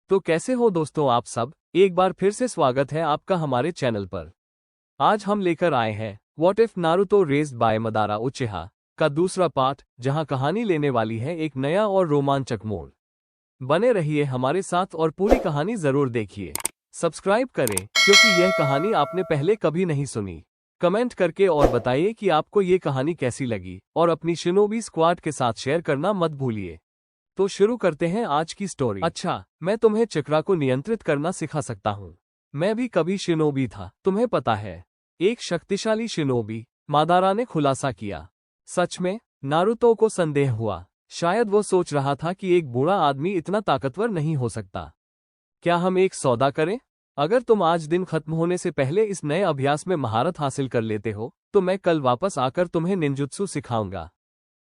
तो कैसे हो दोस्तों आप सब। एक बार फिर से स्वागत है आपका हमारे चैनल पर। आज हम लेकर आए हैं what if Naruto raised bye Madara उचिहा का दूसरा पार्ट, जहां कहानी लेने वाली है एक नया और रोमांचक मोड़। बने रहिए हमारे साथ और पूरी कहानी जरूर देखिए। सब्सक्राइब करें क्योंकि यह कहानी आपने पहले कभी नहीं सुनी। कमेंट करके और बताइए कि आपको ये कहानी कैसी लगी और अपनी शिनोबी स्क्वाड के साथ शेयर करना मत भूलिए। तो शुरू करते हैं आज की स्टोरी। अच्छा, मैं तुम्हें चक्रा को नियंत्रित करना सिखा सकता हूँ। मैं भी कभी शिनोबी था, तुम्हें पता है। एक शक्तिशाली शिनोबी, मादारा ने खुलासा किया। सच में? नारुतो को संदेह हुआ। शायद वो सोच रहा था कि एक बूढ़ा आदमी इतना ताकतवर नहीं हो सकता। क्या हम एक सौदा करें? अगर तुम आज दिन खत्म होने से पहले इस नए अभ्यास में महारत हासिल कर लेते हो तो मैं कल वापस आकर तुम्हें निंजुत्सु सिखाऊंगा।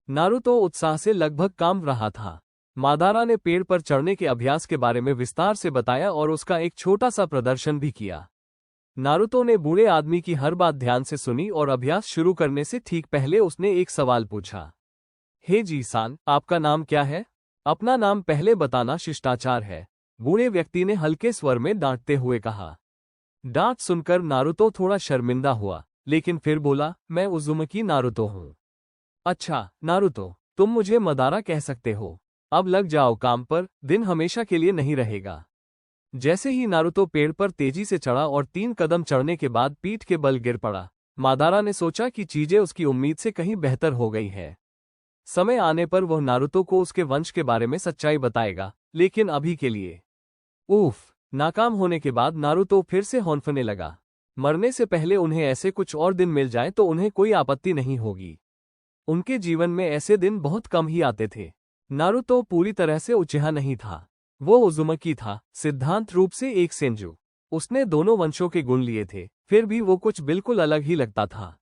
नारुतो उत्साह से लगभग कांप रहा था। मादारा ने पेड़ पर चढ़ने के अभ्यास के बारे में विस्तार से बताया और उसका एक छोटा सा प्रदर्शन भी किया। नारुतो ने बूढ़े आदमी की हर बात ध्यान से सुनी और अभ्यास शुरू करने से ठीक पहले उसने एक सवाल पूछा। हे जी-सान, आपका नाम क्या है? अपना नाम पहले बताना शिष्टाचार है, बूढ़े व्यक्ति ने हल्के स्वर में डांटते हुए कहा। डांट सुनकर नारुतो थोड़ा शर्मिंदा हुआ, लेकिन फिर बोला, मैं उज़ुमकी नारुतो हूँ। अच्छा नारुतो, तुम मुझे मदारा कह सकते हो। अब लग जाओ काम पर, दिन हमेशा के लिए नहीं रहेगा। जैसे ही नारुतो पेड़ पर तेजी से चढ़ा और 3 कदम चढ़ने के बाद पीठ के बल गिर पड़ा, मादारा ने सोचा कि चीजें उसकी उम्मीद से कहीं बेहतर हो गई है। समय आने पर वह नारुतो को उसके वंश के बारे में सच्चाई बताएगा, लेकिन अभी के लिए। उफ, नाकाम होने के बाद नारुतो फिर से हौंफने लगा। मरने से पहले उन्हें ऐसे कुछ और दिन मिल जाए तो उन्हें कोई आपत्ति नहीं होगी। उनके जीवन में ऐसे दिन बहुत कम ही आते थे। नारुतो पूरी तरह से उचिहा नहीं था, वो उज़ुमकी था, सिद्धांत रूप से एक सेंजू। उसने दोनों वंशों के गुण लिए थे, फिर भी वो कुछ बिल्कुल अलग ही लगता था।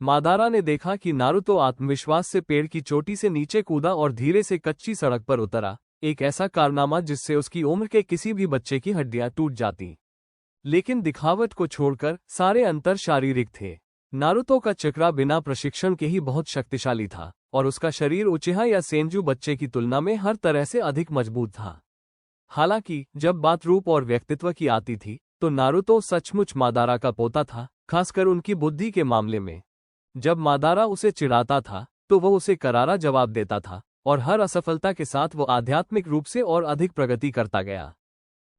मादारा ने देखा कि नारुतो आत्मविश्वास से पेड़ की चोटी से नीचे कूदा और धीरे से कच्ची सड़क पर उतरा, एक ऐसा कारनामा जिससे उसकी उम्र के किसी भी बच्चे की हड्डियां टूट जाती। लेकिन दिखावट को छोड़कर सारे अंतर शारीरिक थे। नारुतो का चक्रा बिना प्रशिक्षण के ही बहुत शक्तिशाली था और उसका शरीर उचिहा या सेंजू बच्चे की तुलना में हर तरह से अधिक मजबूत था। हालांकि जब बात रूप और व्यक्तित्व की आती थी तो नारुतो सचमुच मादारा का पोता था, खासकर उनकी बुद्धि के मामले में। जब मादारा उसे चिढ़ाता था तो वह उसे करारा जवाब देता था और हर असफलता के साथ वो आध्यात्मिक रूप से और अधिक प्रगति करता गया।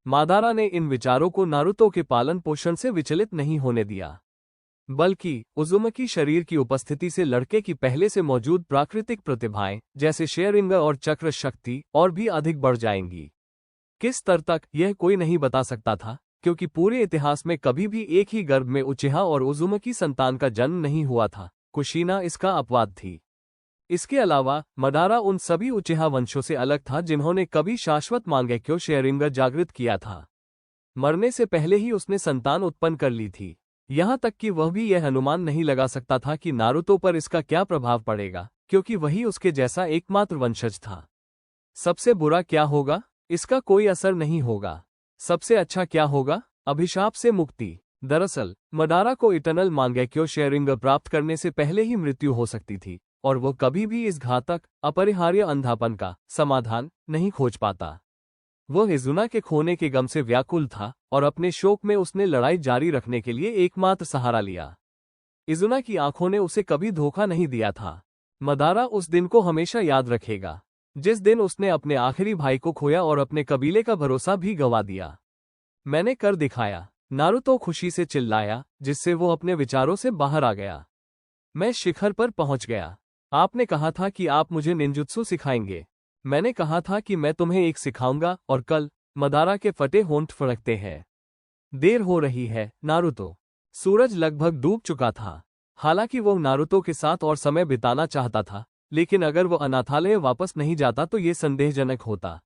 मादारा ने इन विचारों को नारुतो के पालन पोषण से विचलित नहीं होने दिया, बल्कि उज़ुमकी शरीर की उपस्थिति से लड़के की पहले से मौजूद प्राकृतिक प्रतिभाएं जैसे शेयरिंग और चक्र शक्ति और भी अधिक बढ़ जाएंगी। किस स्तर तक यह कोई नहीं बता सकता था, क्योंकि पूरे इतिहास में कभी भी एक ही गर्भ में उचिहा और उज़ुमकी संतान का जन्म नहीं हुआ था। कुशीना इसका अपवाद थी। इसके अलावा मदारा उन सभी उचिहा वंशों से अलग था जिन्होंने कभी शाश्वत मांगेक्यो शेयरिंग जागृत किया था। मरने से पहले ही उसने संतान उत्पन्न कर ली थी। यहाँ तक कि वह भी यह अनुमान नहीं लगा सकता था कि नारुतो पर इसका क्या प्रभाव पड़ेगा, क्योंकि वही उसके जैसा एकमात्र वंशज था। सबसे बुरा क्या होगा? इसका कोई असर नहीं होगा। सबसे अच्छा क्या होगा? अभिशाप से मुक्ति। दरअसल मदारा को इटर्नल मांगेक्यो शेयरिंग प्राप्त करने से पहले ही मृत्यु हो सकती थी और वो कभी भी इस घातक अपरिहार्य अंधापन का समाधान नहीं खोज पाता। वह इज़ुना के खोने के गम से व्याकुल था और अपने शोक में उसने लड़ाई जारी रखने के लिए एकमात्र सहारा लिया। इज़ुना की आंखों ने उसे कभी धोखा नहीं दिया था। मदारा उस दिन को हमेशा याद रखेगा जिस दिन उसने अपने आखिरी भाई को खोया और अपने कबीले का भरोसा भी गंवा दिया। मैंने कर दिखाया, नारुतो खुशी से चिल्लाया, जिससे वो अपने विचारों से बाहर आ गया। मैं शिखर पर पहुंच गया। आपने कहा था कि आप मुझे निंजुत्सु सिखाएंगे। मैंने कहा था कि मैं तुम्हें एक सिखाऊंगा और कल। मदारा के फटे होंठ फड़कते हैं। देर हो रही है नारुतो। सूरज लगभग डूब चुका था। हालांकि वो नारुतो के साथ और समय बिताना चाहता था, लेकिन अगर वो अनाथालय वापस नहीं जाता तो ये संदेहजनक होता।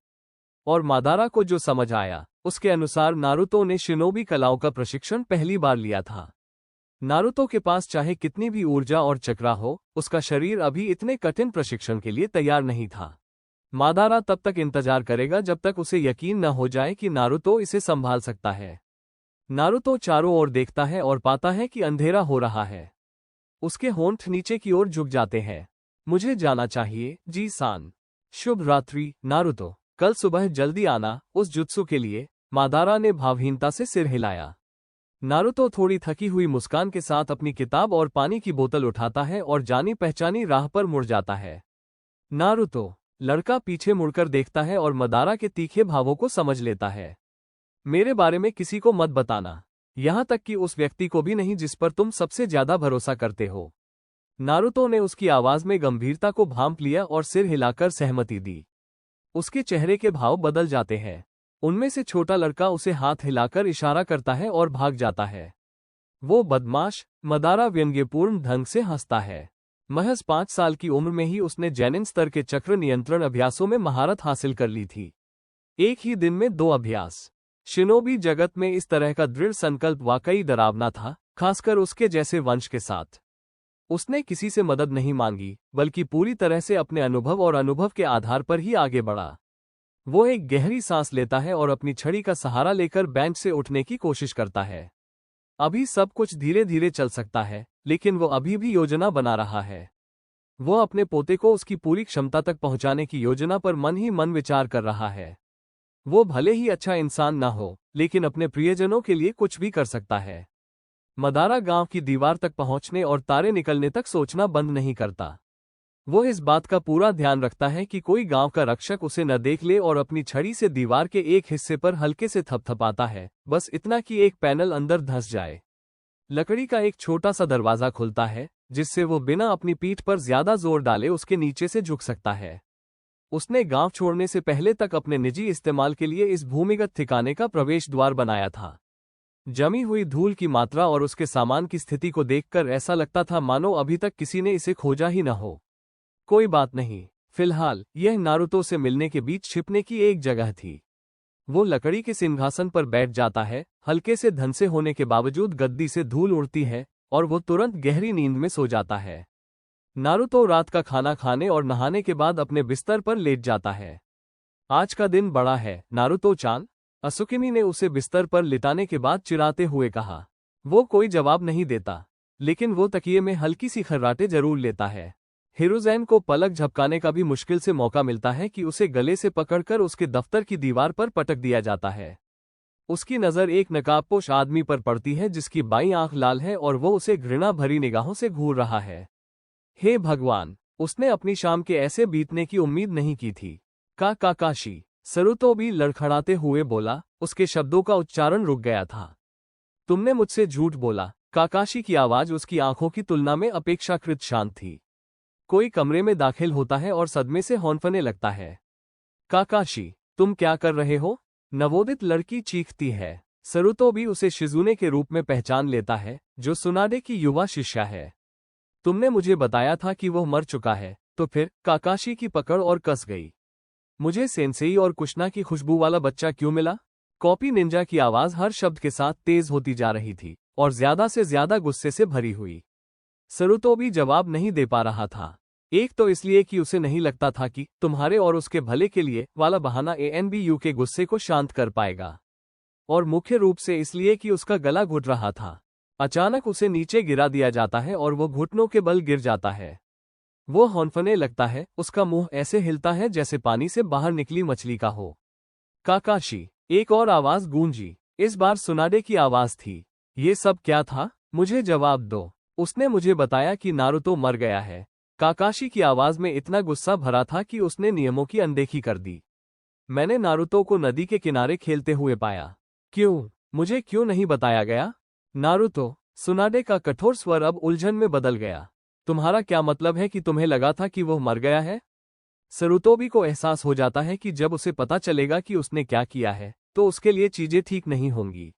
और मादारा को जो समझ आया उसके अनुसार नारुतो ने शिनोबी कलाओं का प्रशिक्षण पहली बार लिया था। नारुतो के पास चाहे कितनी भी ऊर्जा और चक्रा हो, उसका शरीर अभी इतने कठिन प्रशिक्षण के लिए तैयार नहीं था। मादारा तब तक इंतजार करेगा जब तक उसे यकीन न हो जाए कि नारुतो इसे संभाल सकता है। नारुतो चारों ओर देखता है और पाता है कि अंधेरा हो रहा है। उसके होंठ नीचे की ओर झुक जाते हैं। मुझे जाना चाहिए जी-सान। शुभ रात्रि नारुतो। कल सुबह जल्दी आना। उस जुत्सु के लिए मादारा ने भावहीनता से सिर हिलाया। नारुतो थोड़ी थकी हुई मुस्कान के साथ अपनी किताब और पानी की बोतल उठाता है और जानी पहचानी राह पर मुड़ जाता है। नारुतो, लड़का पीछे मुड़कर देखता है और मदारा के तीखे भावों को समझ लेता है। मेरे बारे में किसी को मत बताना, यहां तक कि उस व्यक्ति को भी नहीं जिस पर तुम सबसे ज्यादा भरोसा करते हो। नारुतो ने उसकी आवाज में गंभीरता को भांप लिया और सिर हिलाकर सहमति दी। उसके चेहरे के भाव बदल जाते हैं। उनमें से छोटा लड़का उसे हाथ हिलाकर इशारा करता है और भाग जाता है। वो बदमाश, मदारा व्यंग्यपूर्ण ढंग से हंसता है। महज 5 साल की उम्र में ही उसने जैनिन स्तर के चक्र नियंत्रण अभ्यासों में महारत हासिल कर ली थी। एक ही दिन में 2 अभ्यास। शिनोबी जगत में इस तरह का दृढ़ संकल्प वाकई डरावना था, खासकर उसके जैसे वंश के साथ। उसने किसी से मदद नहीं मांगी, बल्कि पूरी तरह से अपने अनुभव और अनुभव के आधार पर ही आगे बढ़ा। वो एक गहरी सांस लेता है और अपनी छड़ी का सहारा लेकर बेंच से उठने की कोशिश करता है। अभी सब कुछ धीरे धीरे चल सकता है, लेकिन वो अभी भी योजना बना रहा है। वो अपने पोते को उसकी पूरी क्षमता तक पहुंचाने की योजना पर मन ही मन विचार कर रहा है। वो भले ही अच्छा इंसान ना हो, लेकिन अपने प्रियजनों के लिए कुछ भी कर सकता है। मदारा गांव की दीवार तक पहुंचने और तारे निकलने तक सोचना बंद नहीं करता। वो इस बात का पूरा ध्यान रखता है कि कोई गांव का रक्षक उसे न देख ले और अपनी छड़ी से दीवार के एक हिस्से पर हल्के से थपथपाता है, बस इतना कि एक पैनल अंदर धंस जाए। लकड़ी का एक छोटा सा दरवाजा खुलता है, जिससे वो बिना अपनी पीठ पर ज्यादा जोर डाले उसके नीचे से झुक सकता है। उसने गांव छोड़ने से पहले तक अपने निजी इस्तेमाल के लिए इस भूमिगत ठिकाने का प्रवेश द्वार बनाया था। जमी हुई धूल की मात्रा और उसके सामान की स्थिति को देखकर ऐसा लगता था मानो अभी तक किसी ने इसे खोजा ही न हो। कोई बात नहीं, फिलहाल यह नारुतो से मिलने के बीच छिपने की एक जगह थी। वो लकड़ी के सिंहासन पर बैठ जाता है, हल्के से धंसे होने के बावजूद गद्दी से धूल उड़ती है और वो तुरंत गहरी नींद में सो जाता है। नारुतो रात का खाना खाने और नहाने के बाद अपने बिस्तर पर लेट जाता है। आज का दिन बड़ा है, नारुतो-चान, असुकिमी ने उसे बिस्तर पर लिटाने के बाद चिढ़ाते हुए कहा। वो कोई जवाब नहीं देता, लेकिन वो तकिए में हल्की सी खर्राटे जरूर लेता है। हिरुज़ेन को पलक झपकाने का भी मुश्किल से मौका मिलता है कि उसे गले से पकड़कर उसके दफ्तर की दीवार पर पटक दिया जाता है। उसकी नज़र एक नकाबपोश आदमी पर पड़ती है जिसकी बाईं आंख लाल है और वो उसे घृणा भरी निगाहों से घूर रहा है। हे भगवान, उसने अपनी शाम के ऐसे बीतने की उम्मीद नहीं की थी। काकाशी, सरुतो भी लड़खड़ाते हुए बोला, उसके शब्दों का उच्चारण रुक गया था। तुमने मुझसे झूठ बोला। काकाशी की आवाज उसकी आंखों की तुलना में अपेक्षाकृत शांत थी। कोई कमरे में दाखिल होता है और सदमे से हौंफने लगता है। काकाशी, तुम क्या कर रहे हो? नवोदित लड़की चीखती है। सरुतो भी उसे शिजुने के रूप में पहचान लेता है, जो सुनाडे की युवा शिष्या है। तुमने मुझे बताया था कि वह मर चुका है, तो फिर? काकाशी की पकड़ और कस गई। मुझे सेंसेई और कुशना की खुशबू वाला बच्चा क्यों मिला? कॉपी निंजा की आवाज हर शब्द के साथ तेज होती जा रही थी और ज्यादा से ज्यादा गुस्से से भरी हुई। सरुतो भी जवाब नहीं दे पा रहा था। एक तो इसलिए कि उसे नहीं लगता था कि तुम्हारे और उसके भले के लिए वाला बहाना एनबीयू के गुस्से को शांत कर पाएगा, और मुख्य रूप से इसलिए कि उसका गला घुट रहा था। अचानक उसे नीचे गिरा दिया जाता है और वो घुटनों के बल गिर जाता है। वो हौंफने लगता है, उसका मुंह ऐसे हिलता है जैसे पानी से बाहर निकली मछली का हो। काकाशी, एक और आवाज गूंजी। इस बार सुनाडे की आवाज थी। ये सब क्या था? मुझे जवाब दो। उसने मुझे बताया कि नारुतो मर गया है। काकाशी की आवाज में इतना गुस्सा भरा था कि उसने नियमों की अनदेखी कर दी। मैंने नारुतो को नदी के किनारे खेलते हुए पाया। क्यों? मुझे क्यों नहीं बताया गया? नारुतो, सुनाडे का कठोर स्वर अब उलझन में बदल गया। तुम्हारा क्या मतलब है कि तुम्हें लगा था कि वह मर गया है? सरुतोबी को एहसास हो जाता है कि जब उसे पता चलेगा कि उसने क्या किया है, तो उसके लिए चीजें ठीक नहीं होंगी।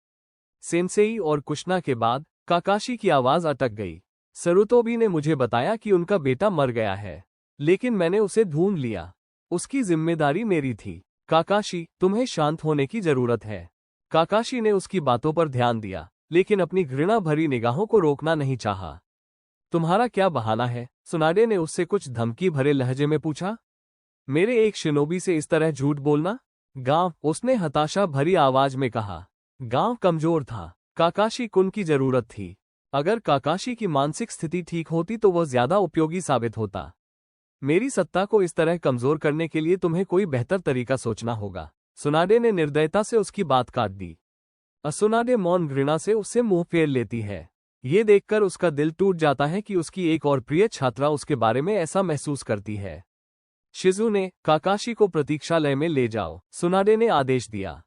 सेंसेई और कुशना के बाद काकाशी की आवाज अटक गई। सरुतोबी ने मुझे बताया कि उनका बेटा मर गया है, लेकिन मैंने उसे ढूंढ लिया। उसकी जिम्मेदारी मेरी थी। काकाशी, तुम्हें शांत होने की जरूरत है। काकाशी ने उसकी बातों पर ध्यान दिया, लेकिन अपनी घृणा भरी निगाहों को रोकना नहीं चाहा। तुम्हारा क्या बहाना है? सुनाडे ने उससे कुछ धमकी भरे लहजे में पूछा। मेरे एक शिनोबी से इस तरह झूठ बोलना? गांव, उसने हताशा भरी आवाज में कहा। गांव कमजोर था। काकाशी कुन की जरूरत थी। अगर काकाशी की मानसिक स्थिति ठीक होती तो वह ज्यादा उपयोगी साबित होता। मेरी सत्ता को इस तरह कमजोर करने के लिए तुम्हें कोई बेहतर तरीका सोचना होगा। सुनाडे ने निर्दयता से उसकी बात काट दी। असुनाडे मौन घृणा से उससे मुंह फेर लेती है। ये देखकर उसका दिल टूट जाता है कि उसकी एक और प्रिय छात्रा उसके बारे में ऐसा महसूस करती है। शिजुने, काकाशी को प्रतीक्षालय में ले जाओ, सुनाडे ने आदेश दिया।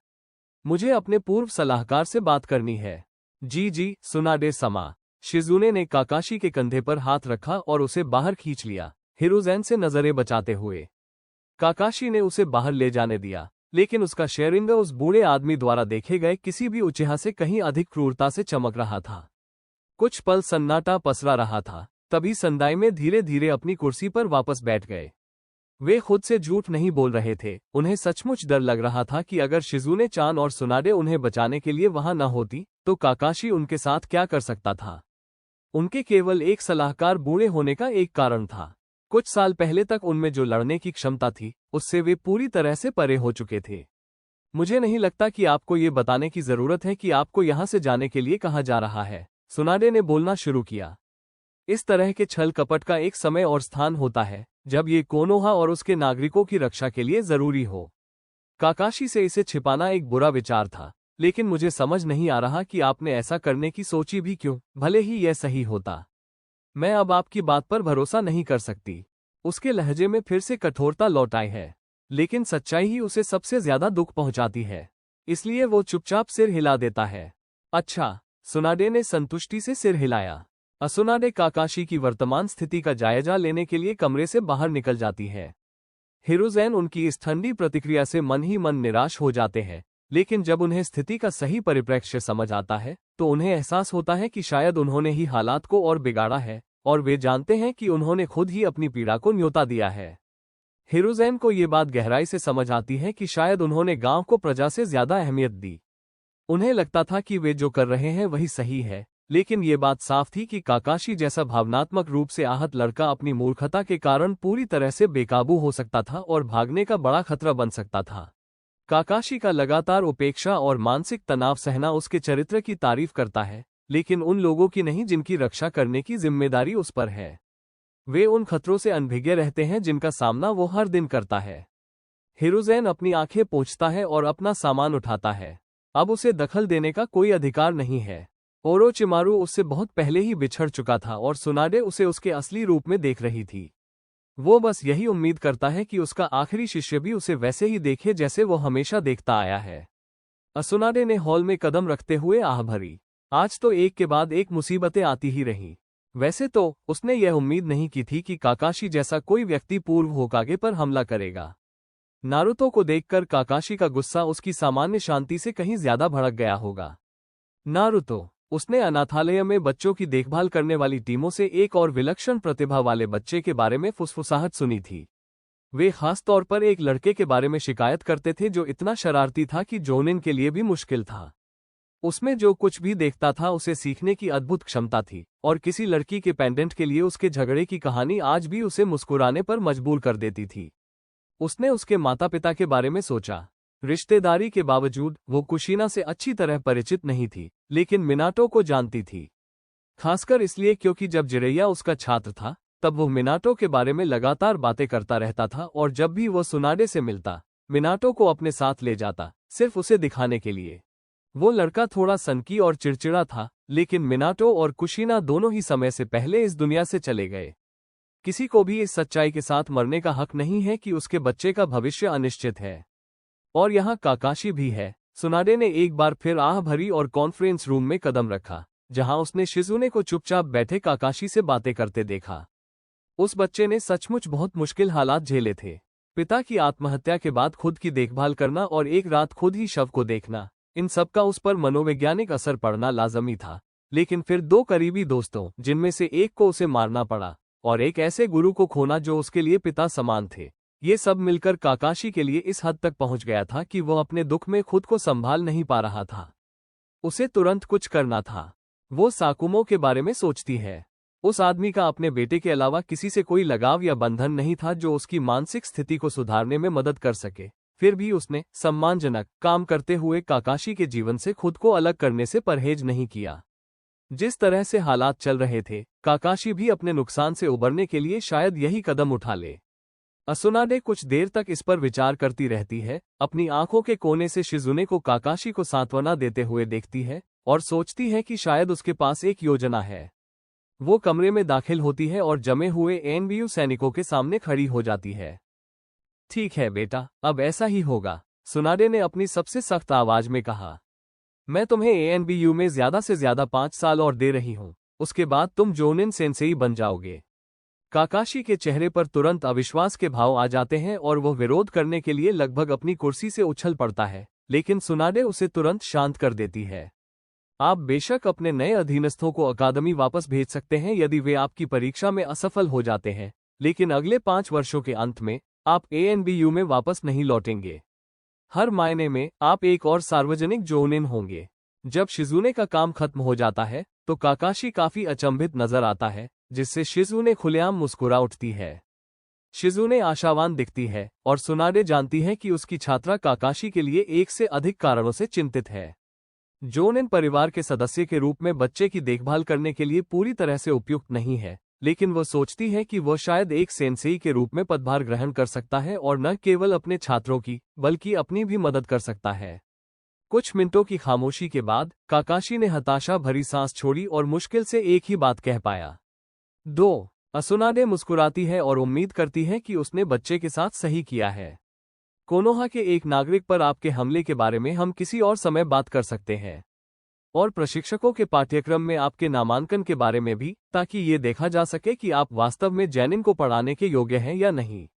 मुझे अपने पूर्व सलाहकार से बात करनी है। जी, सुनाडे समा। शिजुने ने काकाशी के कंधे पर हाथ रखा और उसे बाहर खींच लिया, हिरुज़ेन से नजरें बचाते हुए। काकाशी ने उसे बाहर ले जाने दिया, लेकिन उसका शेरिंग उस बूढ़े आदमी द्वारा देखे गए किसी भी उचेहा से कहीं अधिक क्रूरता से चमक रहा था। कुछ पल सन्नाटा पसरा रहा था, तभी संदाई में धीरे धीरे अपनी कुर्सी पर वापस बैठ गए। वे खुद से झूठ नहीं बोल रहे थे, उन्हें सचमुच डर लग रहा था कि अगर शिजुने चान और सुनाडे उन्हें बचाने के लिए वहां न होती तो काकाशी उनके साथ क्या कर सकता था। उनके केवल एक सलाहकार बूढ़े होने का एक कारण था। कुछ साल पहले तक उनमें जो लड़ने की क्षमता थी उससे वे पूरी तरह से परे हो चुके थे। मुझे नहीं लगता कि आपको ये बताने की जरूरत है कि आपको यहां से जाने के लिए कहा जा रहा है, सुनाडे ने बोलना शुरू किया। इस तरह के छल कपट का एक समय और स्थान होता है जब ये कोनोहा और उसके नागरिकों की रक्षा के लिए जरूरी हो। काकाशी से इसे छिपाना एक बुरा विचार था, लेकिन मुझे समझ नहीं आ रहा कि आपने ऐसा करने की सोची भी क्यों, भले ही यह सही होता। मैं अब आपकी बात पर भरोसा नहीं कर सकती। उसके लहजे में फिर से कठोरता लौट आई है, लेकिन सच्चाई ही उसे सबसे ज्यादा दुख पहुंचाती है, इसलिए वो चुपचाप सिर हिला देता है। अच्छा, सुनाडे ने संतुष्टि से सिर हिलाया। असुनाडे काकाशी की वर्तमान स्थिति का जायजा लेने के लिए कमरे से बाहर निकल जाती है। हिरुज़ेन उनकी इस ठंडी प्रतिक्रिया से मन ही मन निराश हो जाते हैं, लेकिन जब उन्हें स्थिति का सही परिप्रेक्ष्य समझ आता है तो उन्हें एहसास होता है कि शायद उन्होंने ही हालात को और बिगाड़ा है, और वे जानते हैं कि उन्होंने खुद ही अपनी पीड़ा को न्योता दिया है। हिरुज़ेन को ये बात गहराई से समझ आती है कि शायद उन्होंने गांव को प्रजा से ज्यादा अहमियत दी। उन्हें लगता था कि वे जो कर रहे हैं वही सही है, लेकिन ये बात साफ थी कि काकाशी जैसा भावनात्मक रूप से आहत लड़का अपनी मूर्खता के कारण पूरी तरह से बेकाबू हो सकता था और भागने का बड़ा खतरा बन सकता था। काकाशी का लगातार उपेक्षा और मानसिक तनाव सहना उसके चरित्र की तारीफ करता है, लेकिन उन लोगों की नहीं जिनकी रक्षा करने की जिम्मेदारी उस पर है। वे उन खतरों से अनभिज्ञ रहते हैं जिनका सामना वो हर दिन करता है। हिरुज़ेन अपनी आंखें पोंछता है और अपना सामान उठाता है। अब उसे दखल देने का कोई अधिकार नहीं है। ओरोचिमारू उससे बहुत पहले ही बिछड़ चुका था और सुनाडे उसे उसके असली रूप में देख रही थी। वो बस यही उम्मीद करता है कि उसका आखिरी शिष्य भी उसे वैसे ही देखे जैसे वो हमेशा देखता आया है। असुनाडे ने हॉल में कदम रखते हुए आह भरी। आज तो एक के बाद एक मुसीबतें आती ही रहीं। वैसे तो उसने यह उम्मीद नहीं की थी कि काकाशी जैसा कोई व्यक्ति पूर्व होकागे पर हमला करेगा। नारुतो को देखकर काकाशी का गुस्सा उसकी सामान्य शांति से कहीं ज्यादा भड़क गया होगा। नारुतो, उसने अनाथालय में बच्चों की देखभाल करने वाली टीमों से एक और विलक्षण प्रतिभा वाले बच्चे के बारे में फुसफुसाहट सुनी थी। वे खास तौर पर एक लड़के के बारे में शिकायत करते थे जो इतना शरारती था कि जोनिन के लिए भी मुश्किल था। उसमें जो कुछ भी देखता था उसे सीखने की अद्भुत क्षमता थी, और किसी लड़की के पेंडेंट के लिए उसके झगड़े की कहानी आज भी उसे मुस्कुराने पर मजबूर कर देती थी। उसने उसके माता पिता के बारे में सोचा। रिश्तेदारी के बावजूद वो कुशीना से अच्छी तरह परिचित नहीं थी, लेकिन मिनाटो को जानती थी। खासकर इसलिए क्योंकि जब जिरैया उसका छात्र था तब वो मिनाटो के बारे में लगातार बातें करता रहता था, और जब भी वो सुनाडे से मिलता मिनाटो को अपने साथ ले जाता, सिर्फ उसे दिखाने के लिए। वो लड़का थोड़ा सनकी और चिड़चिड़ा था, लेकिन मिनाटो और कुशीना दोनों ही समय से पहले इस दुनिया से चले गए। किसी को भी इस सच्चाई के साथ मरने का हक नहीं है कि उसके बच्चे का भविष्य अनिश्चित है। और यहाँ काकाशी भी है। सुनाडे ने एक बार फिर आह भरी और कॉन्फ्रेंस रूम में कदम रखा, जहां उसने शिजुने को चुपचाप बैठे काकाशी से बातें करते देखा। उस बच्चे ने सचमुच बहुत मुश्किल हालात झेले थे। पिता की आत्महत्या के बाद खुद की देखभाल करना और एक रात खुद ही शव को देखना, इन सब का उस पर मनोवैज्ञानिक असर पड़ना लाजमी था। लेकिन फिर दो करीबी दोस्तों, जिनमें से एक को उसे मारना पड़ा, और एक ऐसे गुरु को खोना जो उसके लिए पिता समान थे, ये सब मिलकर काकाशी के लिए इस हद तक पहुंच गया था कि वह अपने दुख में खुद को संभाल नहीं पा रहा था। उसे तुरंत कुछ करना था। वो साकुमो के बारे में सोचती है। उस आदमी का अपने बेटे के अलावा किसी से कोई लगाव या बंधन नहीं था जो उसकी मानसिक स्थिति को सुधारने में मदद कर सके। फिर भी उसने सम्मानजनक काम करते हुए काकाशी के जीवन से खुद को अलग करने से परहेज नहीं किया। जिस तरह से हालात चल रहे थे, काकाशी भी अपने नुकसान से उबरने के लिए शायद यही कदम उठा ले। असुनाडे कुछ देर तक इस पर विचार करती रहती है, अपनी आंखों के कोने से शिजुने को काकाशी को सांत्वना देते हुए देखती है और सोचती है कि शायद उसके पास एक योजना है। वो कमरे में दाखिल होती है और जमे हुए एनबीयू सैनिकों के सामने खड़ी हो जाती है। ठीक है बेटा, अब ऐसा ही होगा, सुनाडे ने अपनी सबसे सख्त आवाज में कहा। मैं तुम्हें एएनबीयू में ज्यादा से ज्यादा 5 साल और दे रही हूं, उसके बाद तुम जोनिन सेंसेई बन जाओगे। काकाशी के चेहरे पर तुरंत अविश्वास के भाव आ जाते हैं और वह विरोध करने के लिए लगभग अपनी कुर्सी से उछल पड़ता है, लेकिन सुनाडे उसे तुरंत शांत कर देती है। आप बेशक अपने नए अधीनस्थों को अकादमी वापस भेज सकते हैं यदि वे आपकी परीक्षा में असफल हो जाते हैं, लेकिन अगले 5 वर्षों के अंत में आप एएनबीयू में वापस नहीं लौटेंगे। हर मायने में आप एक और सार्वजनिक जोनिन होंगे। जब शिजुने का काम खत्म हो जाता है तो काकाशी काफी अचंभित नजर आता है, जिससे शिजुने खुलेआम मुस्कुरा उठती है। शिजुने आशावान दिखती है और सुनाडे जानती है कि उसकी छात्रा काकाशी के लिए एक से अधिक कारणों से चिंतित है। जोनिन परिवार के सदस्य के रूप में बच्चे की देखभाल करने के लिए पूरी तरह से उपयुक्त नहीं है, लेकिन वह सोचती है कि वह शायद एक सेंसेई के रूप में पदभार ग्रहण कर सकता है और न केवल अपने छात्रों की बल्कि अपनी भी मदद कर सकता है। कुछ मिनटों की खामोशी के बाद काकाशी ने हताशा भरी सांस छोड़ी और मुश्किल से एक ही बात कह पाया। 2 असुनाडे मुस्कुराती है और उम्मीद करती है कि उसने बच्चे के साथ सही किया है। कोनोहा के एक नागरिक पर आपके हमले के बारे में हम किसी और समय बात कर सकते हैं, और प्रशिक्षकों के पाठ्यक्रम में आपके नामांकन के बारे में भी, ताकि ये देखा जा सके कि आप वास्तव में जैनिन को पढ़ाने के योग्य हैं या नहीं।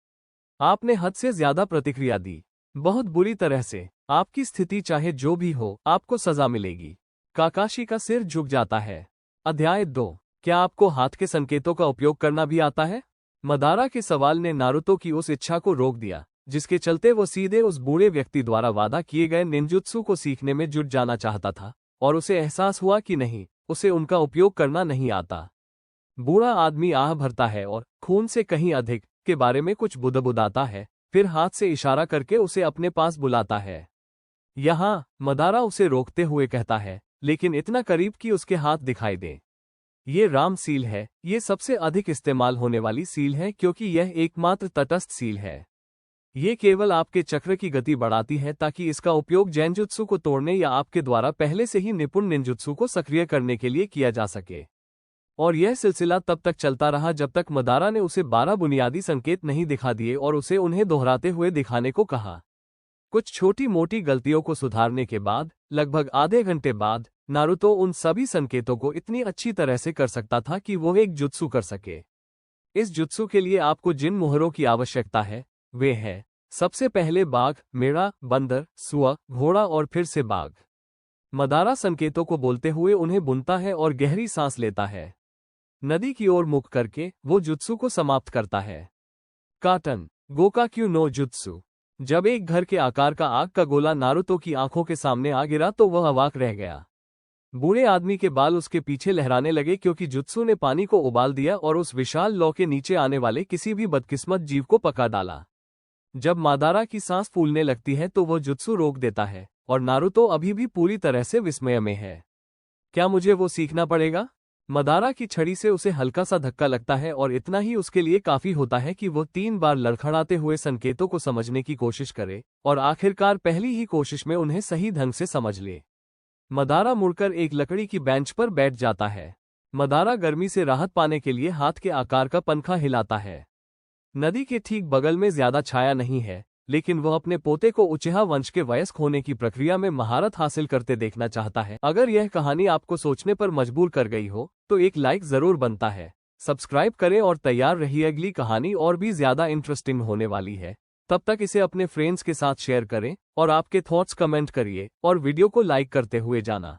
आपने हद से ज्यादा प्रतिक्रिया दी, बहुत बुरी तरह से। आपकी स्थिति चाहे जो भी हो, आपको सजा मिलेगी। काकाशी का सिर झुक जाता है। अध्याय 2। क्या आपको हाथ के संकेतों का उपयोग करना भी आता है? मदारा के सवाल ने नारुतो की उस इच्छा को रोक दिया, जिसके चलते वो सीधे उस बूढ़े व्यक्ति द्वारा वादा किए गए निंजुत्सु को सीखने में जुट जाना चाहता था, और उसे एहसास हुआ कि नहीं, उसे उनका उपयोग करना नहीं आता। बूढ़ा आदमी आह भरता है और खून से कहीं अधिक के बारे में कुछ बुदबुदाता है, फिर हाथ से इशारा करके उसे अपने पास बुलाता है। यहाँ मदारा उसे रोकते हुए कहता है, लेकिन इतना करीब कि उसके हाथ दिखाई दे। ये राम सील है, ये सबसे अधिक इस्तेमाल होने वाली सील है क्योंकि यह एकमात्र तटस्थ सील है। ये केवल आपके चक्र की गति बढ़ाती है ताकि इसका उपयोग जैनजुत्सु को तोड़ने या आपके द्वारा पहले से ही निपुण निंजुत्सु को सक्रिय करने के लिए किया जा सके। और यह सिलसिला तब तक चलता रहा जब तक मदारा ने उसे 12 बुनियादी संकेत नहीं दिखा दिए और उसे उन्हें दोहराते हुए दिखाने को कहा। कुछ छोटी मोटी गलतियों को सुधारने के बाद, लगभग आधे घंटे बाद, नारुतो उन सभी संकेतों को इतनी अच्छी तरह से कर सकता था कि वो एक जुत्सु कर सके। इस जुत्सु के लिए आपको जिन मुहरों की आवश्यकता है वे हैं, सबसे पहले बाघ, मेढ़ा, बंदर, सुअर, घोड़ा और फिर से बाघ। मदारा संकेतों को बोलते हुए उन्हें बुनता है और गहरी सांस लेता है। नदी की ओर मुख करके वो जुत्सु को समाप्त करता है। काटन गोकाक्यू नो जुत्सु। जब एक घर के आकार का आग का गोला नारुतो की आंखों के सामने आ गिरा तो वह अवाक रह गया। बूढ़े आदमी के बाल उसके पीछे लहराने लगे क्योंकि जुत्सु ने पानी को उबाल दिया और उस विशाल लौ के नीचे आने वाले किसी भी बदकिस्मत जीव को पका डाला। जब मादारा की सांस फूलने लगती है तो वह जुत्सु रोक देता है और नारुतो अभी भी पूरी तरह से विस्मय में है। क्या मुझे वो सीखना पड़ेगा? मदारा की छड़ी से उसे हल्का सा धक्का लगता है और इतना ही उसके लिए काफी होता है कि वो 3 बार लड़खड़ाते हुए संकेतों को समझने की कोशिश करे और आखिरकार पहली ही कोशिश में उन्हें सही ढंग से समझ ले। मदारा मुड़कर एक लकड़ी की बेंच पर बैठ जाता है। मदारा गर्मी से राहत पाने के लिए हाथ के आकार का पंखा हिलाता है। नदी के ठीक बगल में ज्यादा छाया नहीं है, लेकिन वह अपने पोते को उचिहा वंश के वयस्क होने की प्रक्रिया में महारत हासिल करते देखना चाहता है। अगर यह कहानी आपको सोचने पर मजबूर कर गई हो तो एक लाइक जरूर बनता है। सब्सक्राइब करें और तैयार रहिए, अगली कहानी और भी ज्यादा इंटरेस्टिंग होने वाली है। तब तक इसे अपने फ्रेंड्स के साथ शेयर करें और आपके थॉट्स कमेंट करिए और वीडियो को लाइक करते हुए जाना।